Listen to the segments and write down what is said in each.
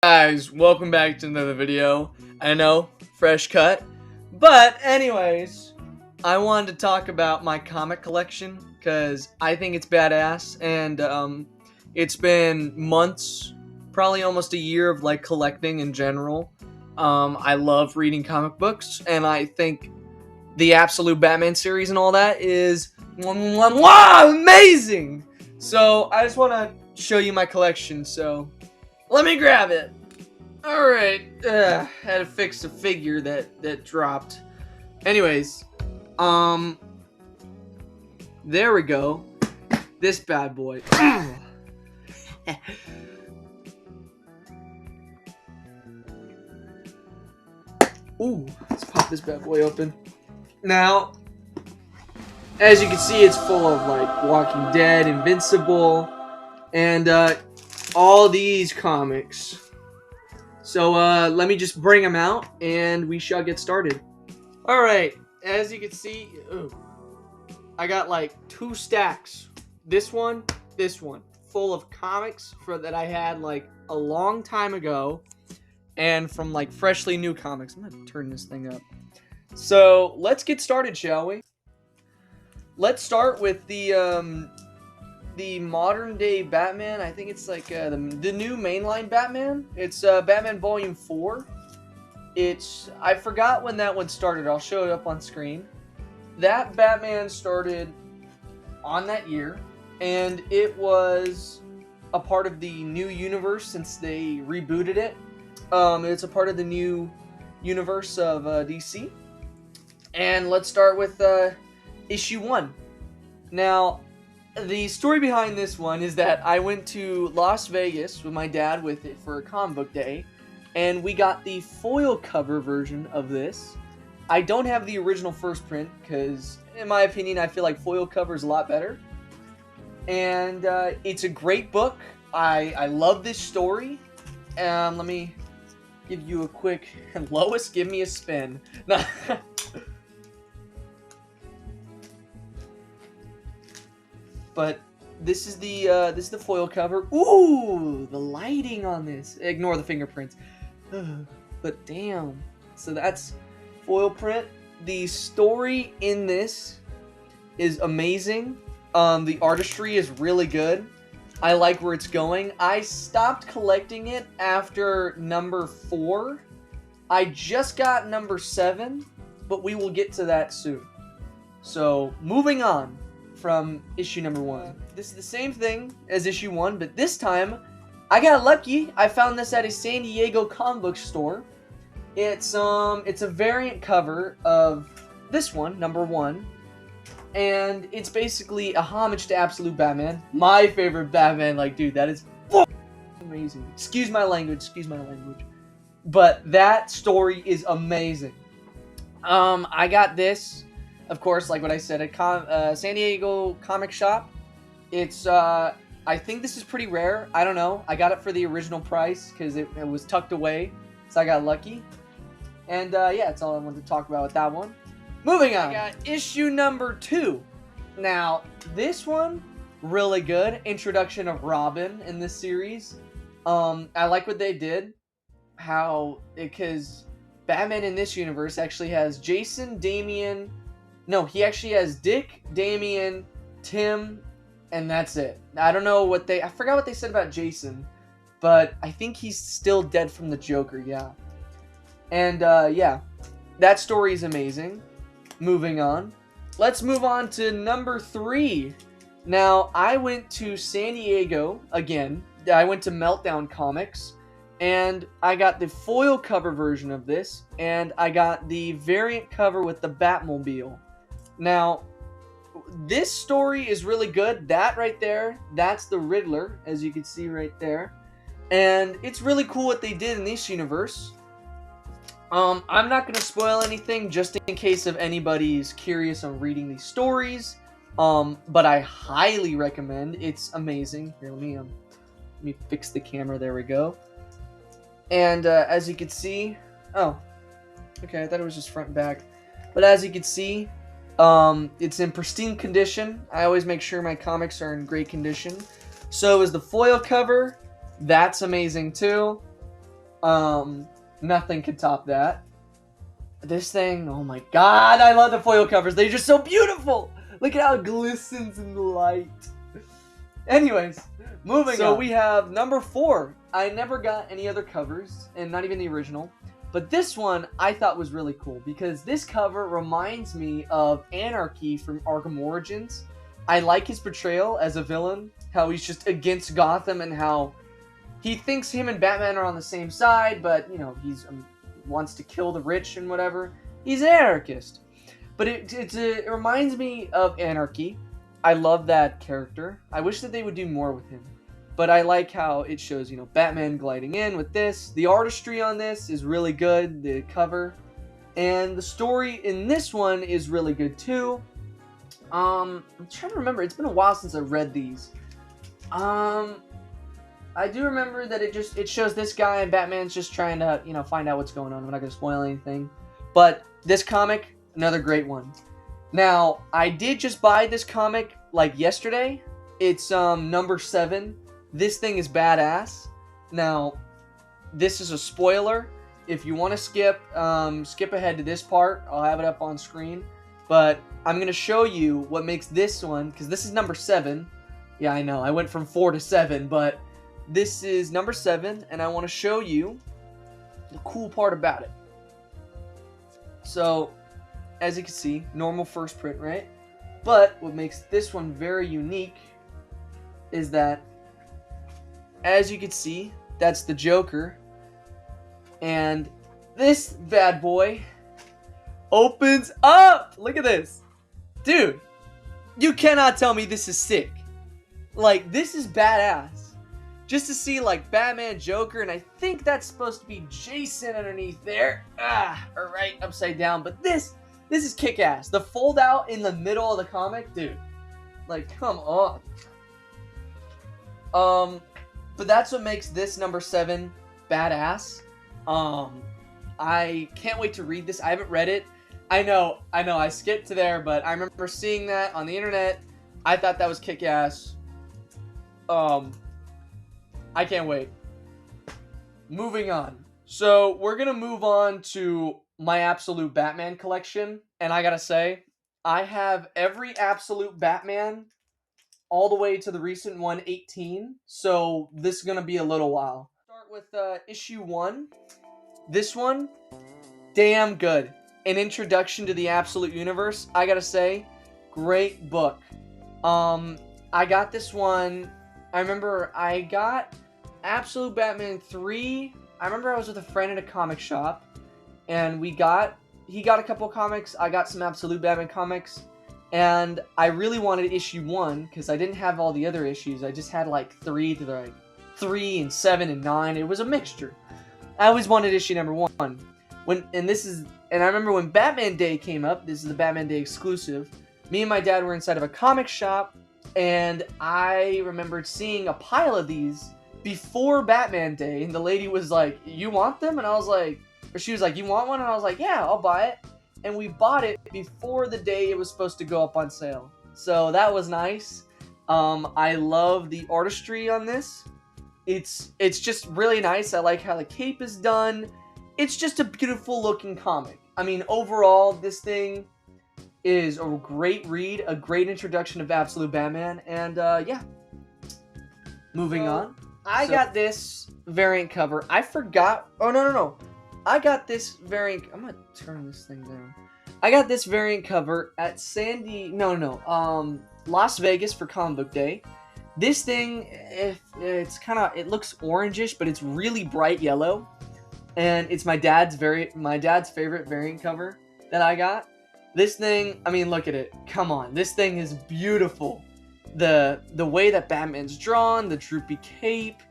Guys, welcome back to another video. I know, fresh cut. But anyways, I wanted to talk about my comic collection because I think it's badass, and it's been months, probably almost a year of like collecting in general. I love reading comic books, and I think the Absolute Batman series and all that is amazing. So I just want to show you my collection. So let me grab it. Alright, had to fix a figure that dropped. Anyways, there we go. This bad boy. Ooh, let's pop this bad boy open. Now, as you can see, it's full of like Walking Dead, Invincible, and all these comics. So let me just bring them out and we shall get started. Alright, as you can see, I got like 2 stacks. This one, full of comics that I had like a long time ago, and from like freshly new comics. I'm gonna turn this thing up. So let's get started, shall we? Let's start with the modern day Batman. I think it's like the new mainline Batman. It's Batman Volume 4. I forgot when that one started. I'll show it up on screen. That Batman started on that year, and it was a part of the new universe since they rebooted it. It's a part of the new universe of DC. And let's start with issue 1. Now, the story behind this one is that I went to Las Vegas with my dad with it for a comic book day, and we got the foil cover version of this. I don't have the original first print because, in my opinion, I feel like foil cover is a lot better. And it's a great book. I love this story. Let me give you a quick... Lois, give me a spin. But this is the foil cover. Ooh, the lighting on this. Ignore the fingerprints. But damn. So that's foil print. The story in this is amazing. The artistry is really good. I like where it's going. I stopped collecting it after number 4. I just got number 7, but we will get to that soon. So, moving on from issue number 1. This is the same thing as issue 1, but this time I got lucky. I found this at a San Diego comic book store. It's a variant cover of this one, number 1, and it's basically a homage to Absolute Batman, my favorite Batman. Like, dude, that is amazing. Excuse my language, but that story is amazing. I got this, of course, like what I said, at San Diego comic shop. It's, I think this is pretty rare. I don't know. I got it for the original price because it was tucked away, so I got lucky. And, yeah, that's all I wanted to talk about with that one. Moving on. I got issue number 2. Now, this one, really good. Introduction of Robin in this series. I like what they did. Because Batman in this universe actually has Jason, Damian... No, he actually has Dick, Damian, Tim, and that's it. I don't know what I forgot what they said about Jason, but I think he's still dead from the Joker, yeah. And, yeah, that story is amazing. Moving on. Let's move on to number 3. Now, I went to San Diego, again. I went to Meltdown Comics, and I got the foil cover version of this, and I got the variant cover with the Batmobile. Now, this story is really good. That right there, that's the Riddler, as you can see right there. And it's really cool what they did in this universe. I'm not going to spoil anything just in case if anybody's curious on reading these stories. But I highly recommend. It's amazing. Here, let me fix the camera. There we go. And as you can see... Oh, okay, I thought it was just front and back. But as you can see... It's in pristine condition. I always make sure my comics are in great condition. So is the foil cover. That's amazing too. Nothing could top that. This thing, oh my god, I love the foil covers. They're just so beautiful. Look at how it glistens in the light. Anyways, moving on. So we have number 4. I never got any other covers, and not even the original. But this one I thought was really cool because this cover reminds me of Anarchy from Arkham Origins. I like his portrayal as a villain, how he's just against Gotham and how he thinks him and Batman are on the same side, but, you know, he's wants to kill the rich and whatever. He's an anarchist. But it reminds me of Anarchy. I love that character. I wish that they would do more with him. But I like how it shows, you know, Batman gliding in with this. The artistry on this is really good, the cover. And the story in this one is really good too. I'm trying to remember. It's been a while since I read these. I do remember that it shows this guy and Batman's just trying to, you know, find out what's going on. I'm not going to spoil anything. But this comic, another great one. Now, I did just buy this comic, like, yesterday. It's, number 7. This thing is badass. Now, this is a spoiler. If you want to skip ahead to this part, I'll have it up on screen. But I'm going to show you what makes this one, because this is number 7. Yeah, I know, I went from 4 to 7, but this is number 7, and I want to show you the cool part about it. So, as you can see, normal first print, right? But what makes this one very unique is that, as you can see, that's the Joker. And this bad boy opens up! Look at this. Dude, you cannot tell me this is sick. Like, this is badass. Just to see, like, Batman, Joker, and I think that's supposed to be Jason underneath there. Or right upside down. But this is kick-ass. The fold-out in the middle of the comic, dude. Like, come on. But that's what makes this number 7 badass. I can't wait to read this. I haven't read it. I know, I skipped to there, but I remember seeing that on the internet. I thought that was kick-ass. I can't wait. Moving on. So, we're gonna move on to my Absolute Batman collection. And I gotta say, I have every Absolute Batman all the way to the recent one, 18. So, this is gonna be a little while. Start with issue 1. This one, damn good. An introduction to the Absolute Universe. I gotta say, great book. I got this one. I remember I got Absolute Batman 3. I remember I was with a friend in a comic shop, and he got a couple of comics. I got some Absolute Batman comics, and I really wanted issue 1 because I didn't have all the other issues. I just had like 3 and 7 and 9. It was a mixture. I always wanted issue number 1. And I remember when Batman Day came up. This is the Batman Day exclusive. Me and my dad were inside of a comic shop, and I remembered seeing a pile of these before Batman Day, and the lady was like, "You want them?" And I was like, or she was like, "You want one?" And I was like, "Yeah, I'll buy it." And we bought it before the day it was supposed to go up on sale. So that was nice. I love the artistry on this. It's just really nice. I like how the cape is done. It's just a beautiful looking comic. I mean, overall, this thing is a great read, a great introduction of Absolute Batman, and yeah. Moving on. I got this variant cover. I forgot. Oh, no. I got this variant. I'm going to turn this thing down. I got this variant cover at Las Vegas for Comic Book Day. This thing, it looks orangish, but it's really bright yellow. And it's my dad's favorite variant cover that I got. This thing, I mean, look at it. Come on. This thing is beautiful. The way that Batman's drawn, the droopy cape.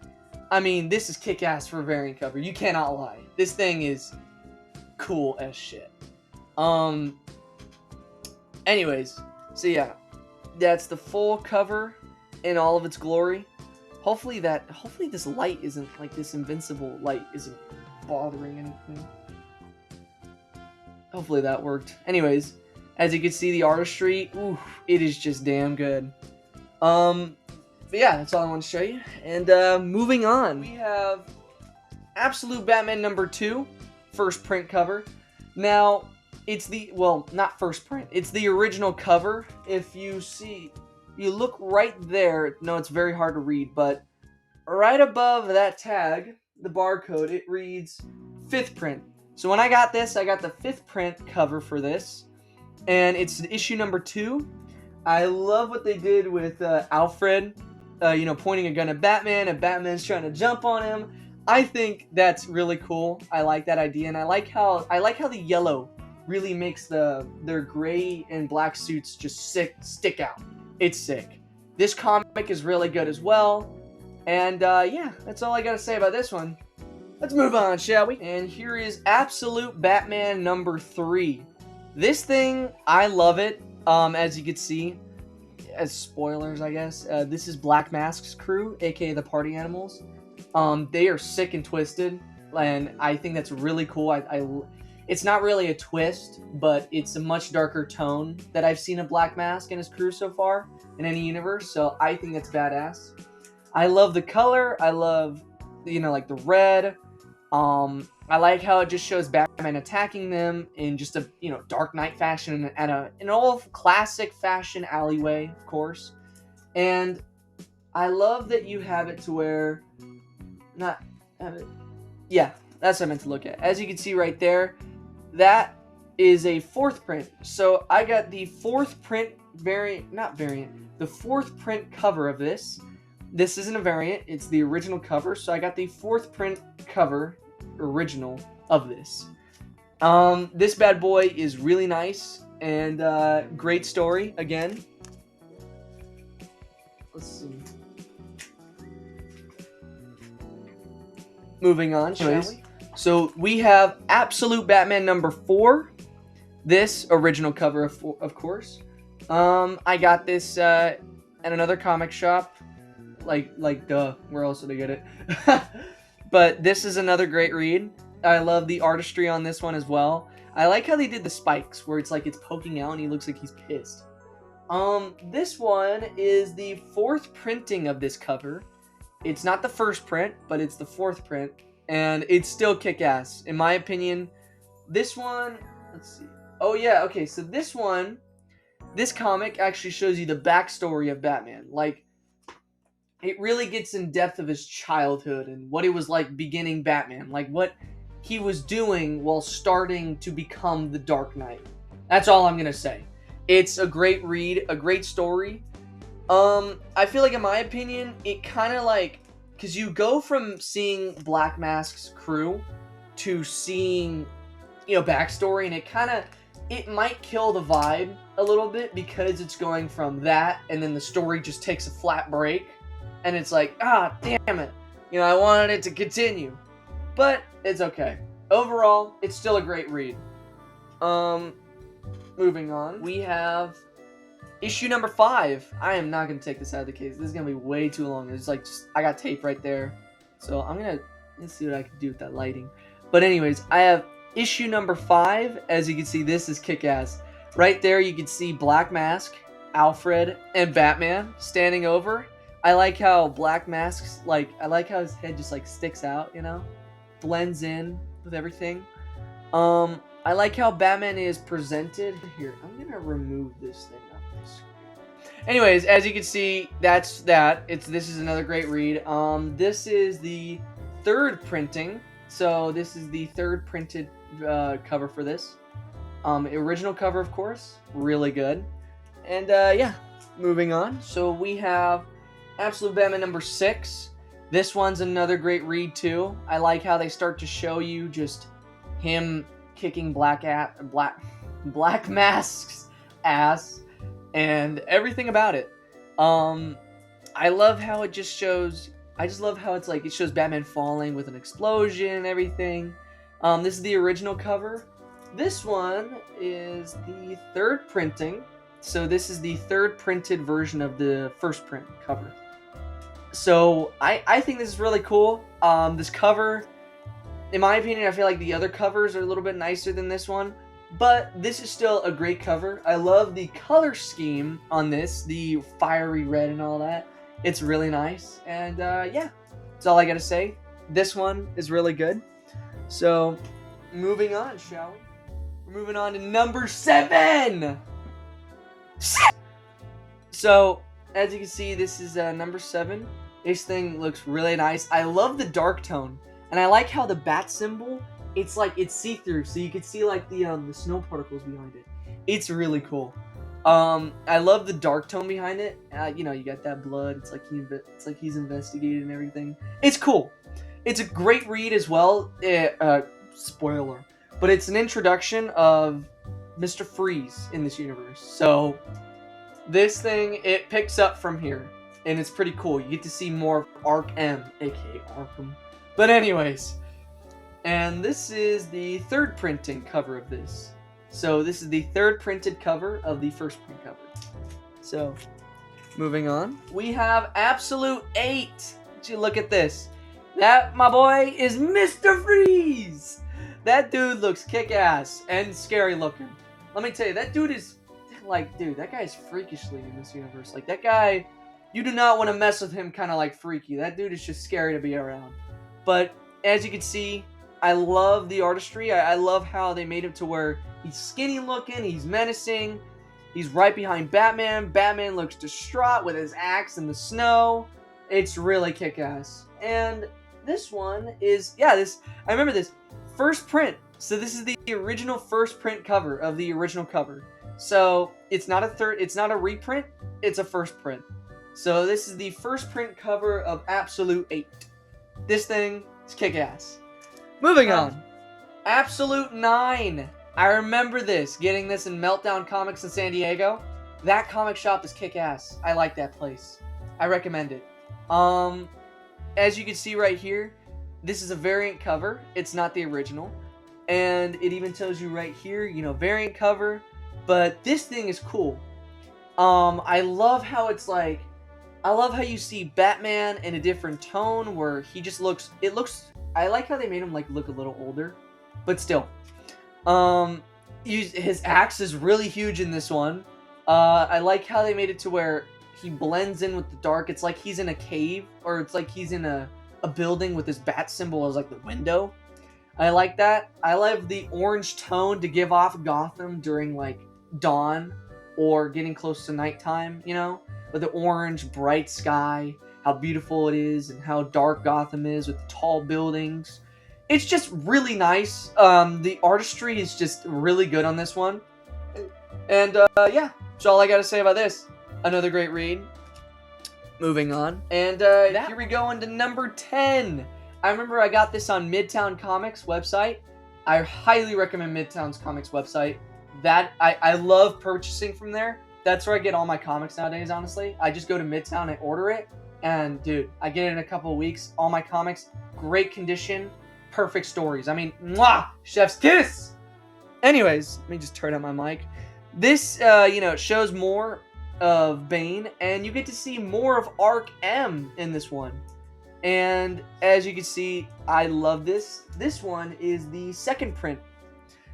I mean, this is kick-ass for a variant cover. You cannot lie. This thing is cool as shit. Anyways, so yeah. That's the full cover in all of its glory. Hopefully this light isn't, like, this invincible light isn't bothering anything. Hopefully that worked. Anyways, as you can see, the artistry, ooh, it is just damn good. But yeah, that's all I want to show you. And moving on, we have Absolute Batman number 2, first print cover. Now, it's the, well, not first print, it's the original cover. If you see, you look right there, no, it's very hard to read, but right above that tag, the barcode, it reads 5th print. So when I got this, I got the 5th print cover for this, and it's issue number 2. I love what they did with Alfred, pointing a gun at Batman, and Batman's trying to jump on him. I think that's really cool. I like that idea, and I like how the yellow really makes their gray and black suits just stick out. It's sick. This comic is really good as well, and yeah, that's all I gotta say about this one. Let's move on, shall we? And here is Absolute Batman number 3. This thing, I love it. As you can see, as spoilers, I guess, this is Black Mask's crew, aka the Party Animals. They are sick and twisted, and I think that's really cool. It's not really a twist, but it's a much darker tone that I've seen of Black Mask and his crew so far in any universe, so I think that's badass. I love the color. I love, like the red. I like how it just shows Batman attacking them in just a, Dark Knight fashion and an old classic fashion alleyway, of course. And I love that you have it to where, yeah, that's what I meant to look at. As you can see right there, that is a 4th print. So I got the 4th print the 4th print cover of this. This isn't a variant, it's the original cover. So I got the 4th print cover, original, of this. This bad boy is really nice, and great story, again. Let's see. Moving on, shall we? So we have Absolute Batman number 4. This original cover, of course. I got this at another comic shop. Like duh, where else did I get it? But this is another great read. I love the artistry on this one as well. I like how they did the spikes, where it's like it's poking out and he looks like he's pissed. This one is the 4th printing of this cover. It's not the 1st print, but it's the 4th print, and it's still kick-ass. In my opinion, this one, let's see. Oh yeah, okay, so this comic actually shows you the backstory of Batman. Like, it really gets in depth of his childhood and what it was like beginning Batman. Like, what he was doing while starting to become the Dark Knight. That's all I'm gonna say. It's a great read, a great story. I feel like, in my opinion, it kind of like, because you go from seeing Black Mask's crew to seeing, backstory, and it might kill the vibe a little bit, because it's going from that, and then the story just takes a flat break, and it's like, damn it, I wanted it to continue, but it's okay. Overall, it's still a great read. Moving on, we have issue number 5. I am not going to take this out of the case. This is going to be way too long. It's like, I got tape right there. So let's see what I can do with that lighting. But anyways, I have issue number 5. As you can see, this is kick-ass. Right there, you can see Black Mask, Alfred, and Batman standing over. I like how Black Mask's, I like how his head just, sticks out, blends in with everything. I like how Batman is presented. Here, I'm going to remove this thing off the screen. Anyways, as you can see, that's that. This is another great read. This is the 3rd printing. So this is the 3rd printed cover for this. Original cover, of course. Really good. And yeah, moving on. So we have Absolute Batman number 6. This one's another great read too. I like how they start to show you just him kicking Black Mask's ass and everything about it. I love how it just shows. I just love how it shows Batman falling with an explosion and everything. This is the original cover. This one is the 3rd printing. So this is the 3rd printed version of the 1st print cover. So I think this is really cool. This cover, in my opinion, I feel like the other covers are a little bit nicer than this one, but this is still a great cover. I love the color scheme on this, the fiery red and all that. It's really nice, and yeah, that's all I gotta say. this one is really good. So, moving on, shall we? We're moving on to number 7! So, as you can see, this is number 7. This thing looks really nice. I love the dark tone. And I like how the bat symbol, it's like, it's see-through. So you can see like the snow particles behind it. It's really cool. I love the dark tone behind it. You know, you got that blood. It's like he's investigated and everything. It's cool. It's a great read as well. Spoiler. But it's an introduction of Mr. Freeze in this universe. So, this thing, it picks up from here. And it's pretty cool. You get to see more of Arc M, aka Arkham. But anyways. And this is the 3rd printing cover of this. So, this is the 3rd printed cover of the 1st print cover. So, moving on. We have Absolute 8. Would you look at this? That, my boy, is Mr. Freeze! That dude looks kick-ass and scary looking. Let me tell you, that dude is, like, dude, that guy is freakishly in this universe. Like, that guy, you do not want to mess with him kind of like freaky. That dude is just scary to be around. But, as you can see, I love the artistry. I love how they made him to where he's skinny looking, he's menacing, he's right behind Batman. Batman looks distraught with his axe in the snow. It's really kick-ass. And this one is, I remember this. 1st print. So this is the original 1st print cover of the original cover. So it's not a reprint, it's a 1st print. So this is the 1st print cover of Absolute 8. This thing is kick-ass. Moving on. Absolute 9. I remember this, getting this in Meltdown Comics in San Diego. That comic shop is kick-ass. I like that place. I recommend it. As you can see right here, this is a variant cover. It's not the original. And it even tells you right here, you know, variant cover. But this thing is cool. I love how it's like, I love how you see Batman in a different tone where he just looks, I like how they made him like look a little older. But still. His axe is really huge in this one. I like how they made it to where he blends in with the dark. It's like he's in a cave, or it's like he's in a building with his bat symbol as like the window. I like that. I love the orange tone to give off Gotham during like dawn or getting close to nighttime, you know? With the orange, bright sky, how beautiful it is, and how dark Gotham is with the tall buildings. It's just really nice. The artistry is just really good on this one. And yeah, that's all I gotta say about this. Another great read. Moving on. And here we go into number 10. I remember I got this on Midtown Comics website. I highly recommend Midtown's Comics website. That I love purchasing from there. That's where I get all my comics nowadays, honestly. I just go to Midtown and order it. And dude, I get it in a couple of weeks. All my comics, great condition, perfect stories. I mean, mwah! Chef's kiss! Anyways, let me just turn on my mic. This, shows more of Bane, and you get to see more of Arc M in this one. And as you can see, I love this. This one is the 2nd print.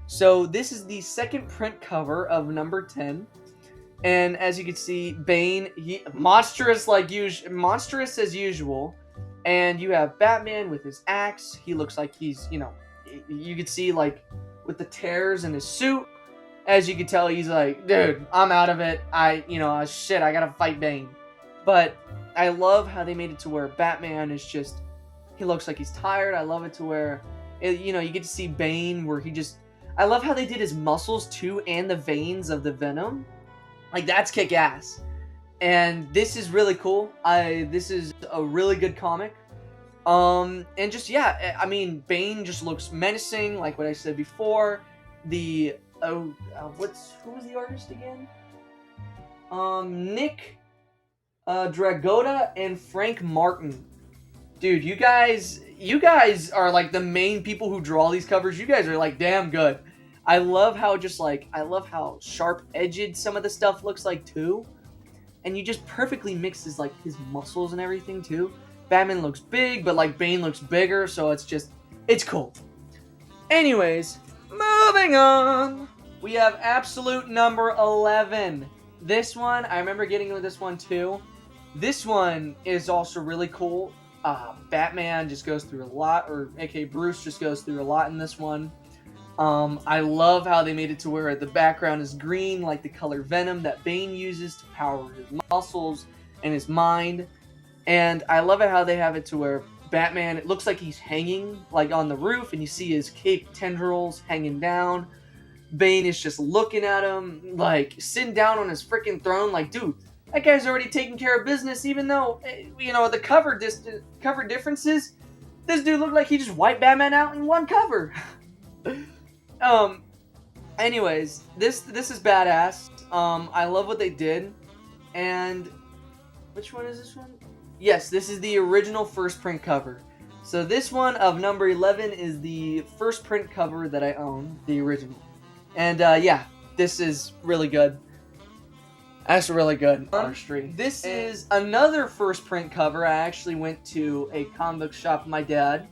So this is the 2nd print cover of number 10. And as you can see, Bane, monstrous as usual. And you have Batman with his axe. He looks like he's, you can see like with the tears in his suit. As you can tell, he's like, dude, I'm out of it. I gotta fight Bane. But I love how they made it to where Batman is just, he looks like he's tired. I love it to where, you get to see Bane where I love how they did his muscles too and the veins of the Venom. Like, that's kick-ass. And this is really cool. This is a really good comic. And just, yeah, I mean, Bane just looks menacing, like what I said before. Who was the artist again? Nick Dragotta and Frank Martin. Dude, you guys are like the main people who draw these covers. You guys are like damn good. I love how how sharp-edged some of the stuff looks like too. And you just perfectly mixes like his muscles and everything too. Batman looks big, but like Bane looks bigger, so it's cool. Anyways, moving on. We have Absolute number 11. This one, I remember getting this one too. This one is also really cool. Batman just goes through a lot, or aka Bruce just goes through a lot in this one. I love how they made it to where the background is green, like the color Venom that Bane uses to power his muscles and his mind. And I love it how they have it to where Batman, it looks like he's hanging like on the roof, and you see his cape tendrils hanging down. Bane is just looking at him, like sitting down on his freaking throne, like, dude, that guy's already taking care of business. Even though, the cover differences, this dude looked like he just wiped Batman out in one cover. Anyways, this is badass. I love what they did. And which one is this one? Yes, this is the original first print cover. So this one of number 11 is the first print cover that I own, the original. And yeah, this is really good. That's really good. This is another first print cover. I actually went to a comic book shop with my dad,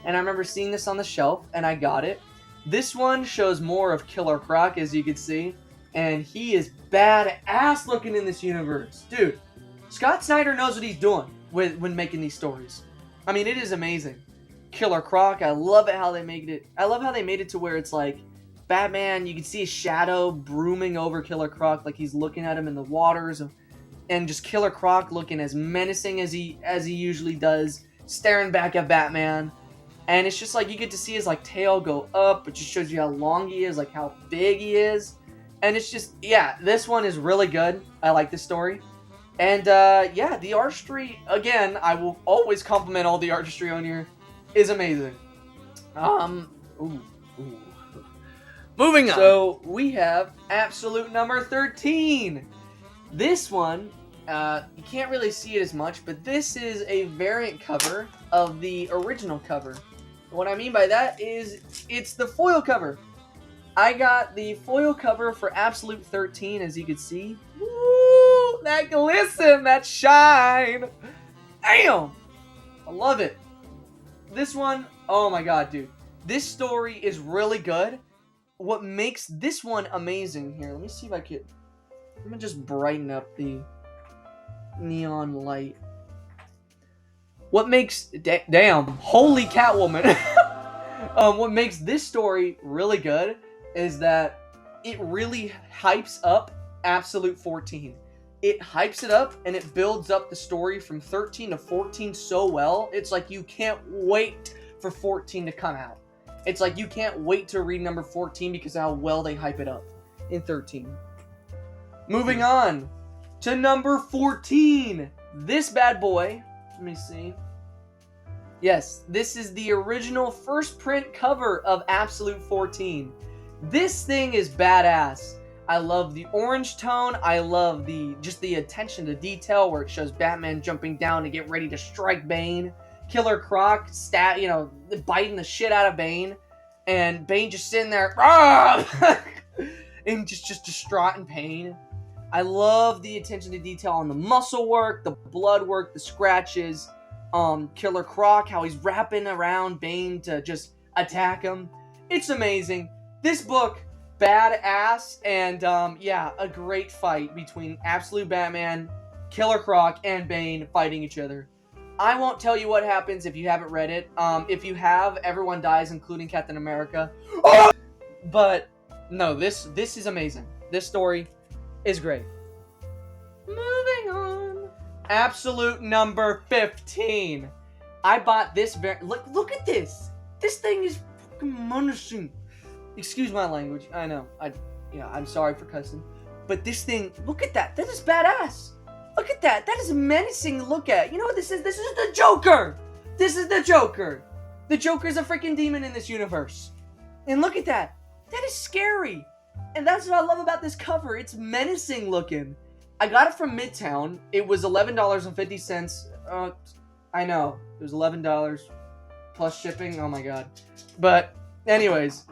and I remember seeing this on the shelf, and I got it. This one shows more of Killer Croc, as you can see, and he is badass looking in this universe. Dude, Scott Snyder knows what he's doing when making these stories. I mean, it is amazing. Killer Croc, I love it how they made it. I love how they made it to where it's like Batman, you can see his shadow brooming over Killer Croc, like he's looking at him in the waters, and just Killer Croc looking as menacing as he usually does, staring back at Batman. And it's just like you get to see his like tail go up, it just shows you how long he is, like how big he is. And it's just, yeah, this one is really good. I like this story. And yeah, the artistry, again, I will always compliment all the artistry on here, is amazing. Moving on. So we have absolute number 13. This one, you can't really see it as much, but this is a variant cover of the original cover. What I mean by that is it's the foil cover. I got the foil cover for Absolute 13, as you can see. Woo! That glisten, that shine. Damn! I love it. This one, oh my god, dude. This story is really good. What makes this one amazing here, let me see if I could, I'm gonna just brighten up the neon light. What makes, damn, holy Catwoman. What makes this story really good is that it really hypes up Absolute 14. It hypes it up and it builds up the story from 13 to 14 so well. It's like you can't wait for 14 to come out. It's like you can't wait to read number 14 because of how well they hype it up in 13. Moving on to number 14. This bad boy, let me see. Yes, this is the original first print cover of Absolute 14. This thing is badass. I love the orange tone. I love just the attention to detail where it shows Batman jumping down to get ready to strike Bane. Killer Croc biting the shit out of Bane, and Bane just sitting there and just distraught in pain. I love the attention to detail on the muscle work, the blood work, the scratches. Killer Croc, how he's wrapping around Bane to just attack him. It's amazing. This book, badass, and yeah, a great fight between Absolute Batman, Killer Croc, and Bane fighting each other. I won't tell you what happens if you haven't read it. If you have, everyone dies, including Captain America. But no, this is amazing. This story is great. Moving on. Absolute number 15. I bought this look at this. This thing is fucking menacing. Excuse my language. I know. I'm sorry for cussing. But this thing, look at that. That is badass. Look at that. That is menacing to look at. You know what this is? This is the Joker. This is the Joker. The Joker is a freaking demon in this universe. And look at that. That is scary. And that's what I love about this cover. It's menacing looking. I got it from Midtown. It was $11.50. I know. It was $11 plus shipping. Oh my god. But anyways.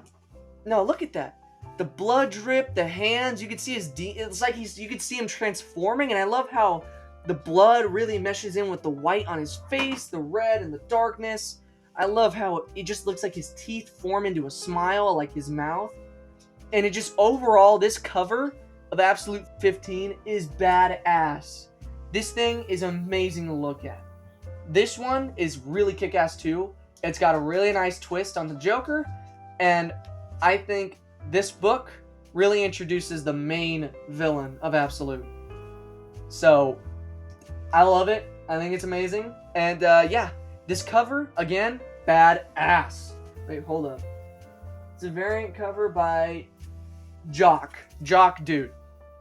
No, look at that. The blood drip, the hands, you can see it's like you can see him transforming, and I love how the blood really meshes in with the white on his face, the red and the darkness. I love how it just looks like his teeth form into a smile, like his mouth. And it just, overall, this cover of Absolute 15 is badass. This thing is amazing to look at. this one is really kick-ass too. It's got a really nice twist on the Joker, and I think this book really introduces the main villain of Absolute. So, I love it. I think it's amazing. And yeah, this cover, again, badass. Wait, hold up. It's a variant cover by Jock. Jock, dude.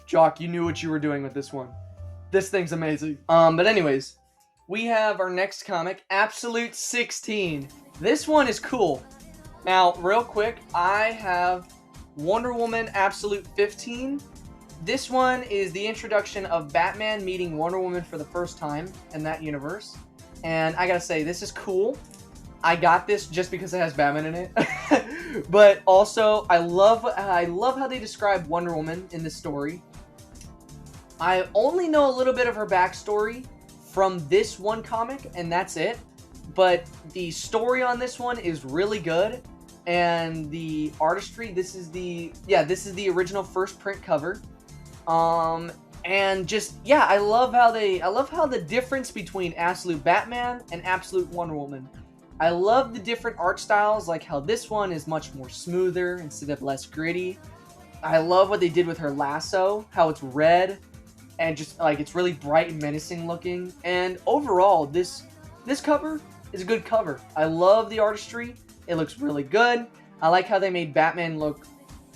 Jock, you knew what you were doing with this one. This thing's amazing. But anyways, we have our next comic, Absolute 16. This one is cool. Now, real quick, I have Wonder Woman Absolute 15. This one is the introduction of Batman meeting Wonder Woman for the first time in that universe. And I gotta say, this is cool. I got this just because it has Batman in it. But also, I love how they describe Wonder Woman in this story. I only know a little bit of her backstory from this one comic, and that's it. But the story on this one is really good, and the artistry. This is the original first print cover. And just I love how the difference between Absolute Batman and Absolute Wonder Woman. I love the different art styles, like how this one is much more smoother instead of less gritty. I love what they did with her lasso, how it's red, and just like it's really bright and menacing looking. And overall, this cover is a good cover. I love the artistry. It looks really good. I like how they made Batman look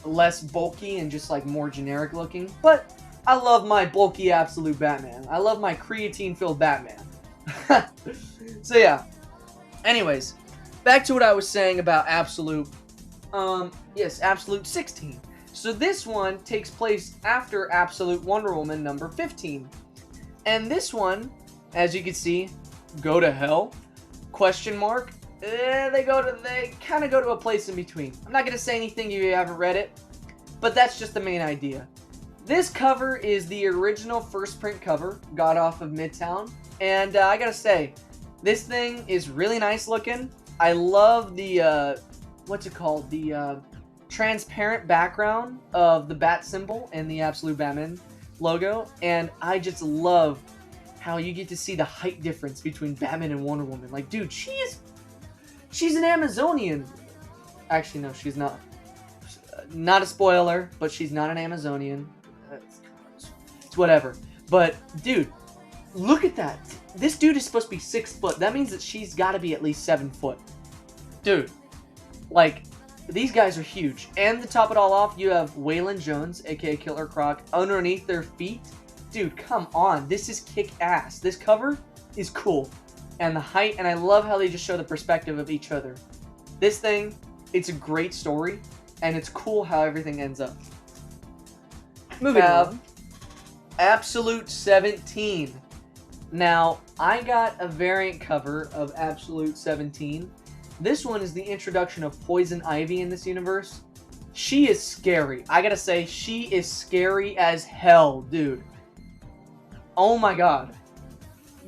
less bulky and just like more generic looking. But I love my bulky Absolute Batman. I love my creatine-filled Batman. So yeah. Anyways, back to what I was saying about Absolute. Yes, Absolute 16. So this one takes place after Absolute Wonder Woman number 15. And this one, as you can see, go to hell? Question mark. They kind of go to a place in between. I'm not going to say anything if you haven't read it, but that's just the main idea. This cover is the original first print cover, got off of Midtown. And I got to say, this thing is really nice looking. I love the, what's it called? The transparent background of the bat symbol and the Absolute Batman logo. And I just love how you get to see the height difference between Batman and Wonder Woman. Like, dude, she's an Amazonian. Actually, no, she's not. Not a spoiler, but she's not an Amazonian. It's whatever. But, dude, look at that. This dude is supposed to be 6 foot. That means that she's got to be at least 7 foot. Dude, like, these guys are huge. And to top it all off, you have Waylon Jones, aka Killer Croc, underneath their feet. Dude, come on. This is kick-ass. This cover is cool. And the height, and I love how they just show the perspective of each other. This thing, it's a great story, and it's cool how everything ends up. Moving on. Absolute 17. Now, I got a variant cover of Absolute 17. This one is the introduction of Poison Ivy in this universe. She is scary. I gotta say, she is scary as hell, dude. Oh my god.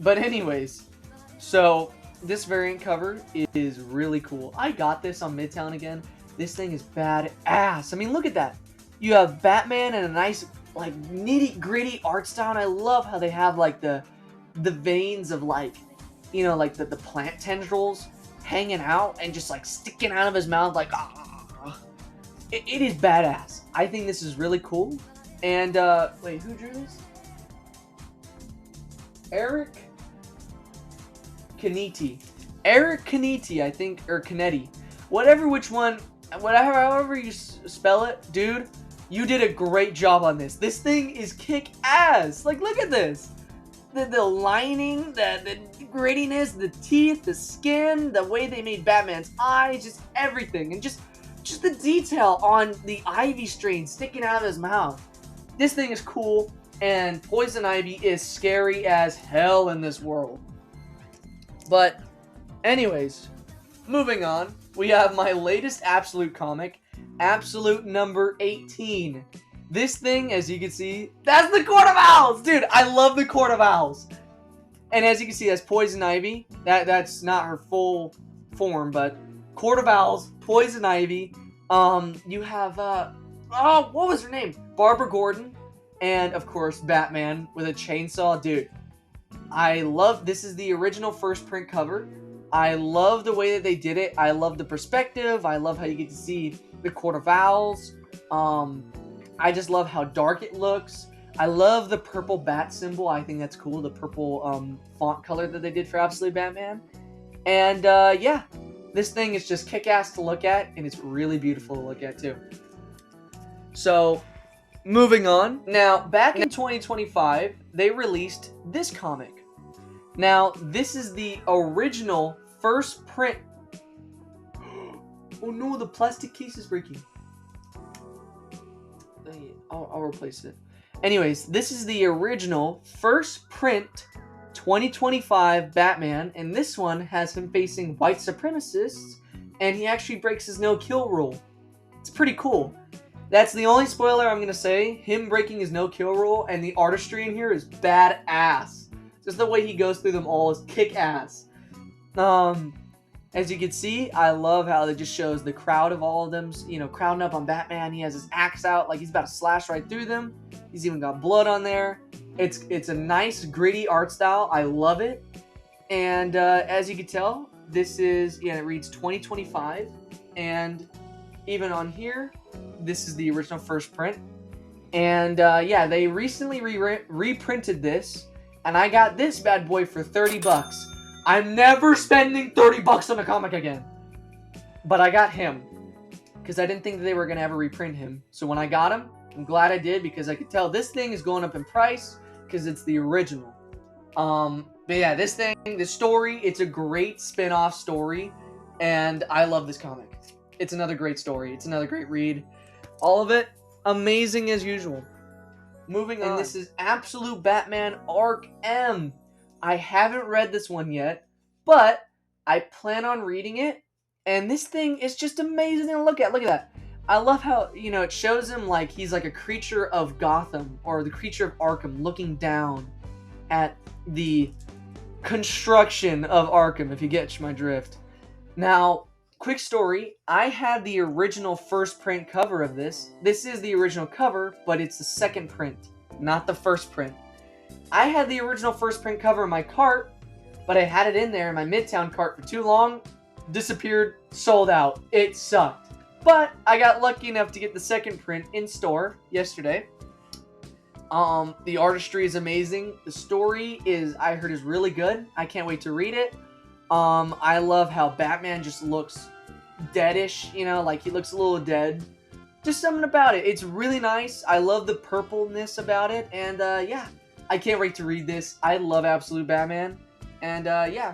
But anyways, so this variant cover is really cool. I got this on Midtown again. This thing is badass. I mean, look at that. You have Batman and a nice, like, nitty-gritty art style. And I love how they have, like, the veins of, like, you know, like the plant tendrils hanging out and just, like, sticking out of his mouth, like, ah. It is badass. I think this is really cool. And, wait, who drew this? Eric Canetti. Eric Canetti, I think, or Canetti. However you spell it, dude, you did a great job on this. This thing is kick-ass. Like, look at this. The lining, the grittiness, the teeth, the skin, the way they made Batman's eyes, just everything. And just the detail on the Ivy strain sticking out of his mouth. This thing is cool, and Poison Ivy is scary as hell in this world. But, anyways, moving on, we have my latest Absolute comic, Absolute number 18. This thing, as you can see, that's the Court of Owls! Dude, I love the Court of Owls. And as you can see, that's Poison Ivy. That's not her full form, but Court of Owls, Poison Ivy. You have, what was her name? Barbara Gordon. And, of course, Batman with a chainsaw. Dude, I love, this is the original first print cover. I love the way that they did it. I love the perspective. I love how you get to see the Court of Owls. I just love how dark it looks. I love the purple bat symbol. I think that's cool. The purple font color that they did for Absolute Batman. And yeah, this thing is just kick-ass to look at, and it's really beautiful to look at too. So, moving on. Now, back in 2025, they released this comic. Now, this is the original first print. Oh no, the plastic case is breaking. I'll replace it. Anyways, this is the original first print 2025 Batman, and this one has him facing white supremacists, and he actually breaks his no-kill rule. It's pretty cool. That's the only spoiler I'm going to say. Him breaking his no-kill rule, and the artistry in here is badass. Just the way he goes through them all is kick-ass. As you can see, I love how it just shows the crowd of all of them, you know, crowding up on Batman. He has his axe out like he's about to slash right through them. He's even got blood on there. It's a nice, gritty art style. I love it. And as you can tell, this is, yeah, it reads 2025. And even on here, this is the original first print. And yeah, they recently reprinted this. And I got this bad boy for 30 bucks. I'm never spending 30 bucks on a comic again. But I got him. Because I didn't think that they were going to ever reprint him. So when I got him, I'm glad I did. Because I could tell this thing is going up in price. Because it's the original. But yeah, this story, it's a great spin-off story. And I love this comic. It's another great story. It's another great read. All of it, amazing as usual. Moving on. And this is Absolute Batman Arc M. I haven't read this one yet, but I plan on reading it. And this thing is just amazing to look at. Look at that. I love how, you know, it shows him like he's like a creature of Gotham or the creature of Arkham looking down at the construction of Arkham, if you get my drift. Now, quick story. I had the original first print cover of this. This is the original cover, but it's the second print, not the first print. I had the original first print cover in my cart, but I had it in there in my Midtown cart for too long, disappeared, sold out. It sucked. But I got lucky enough to get the second print in store yesterday. The artistry is amazing. The story I heard is really good. I can't wait to read it. I love how Batman just looks deadish, you know, like he looks a little dead. Just something about it. It's really nice. I love the purpleness about it, and yeah. I can't wait to read this. I love Absolute Batman. And, yeah.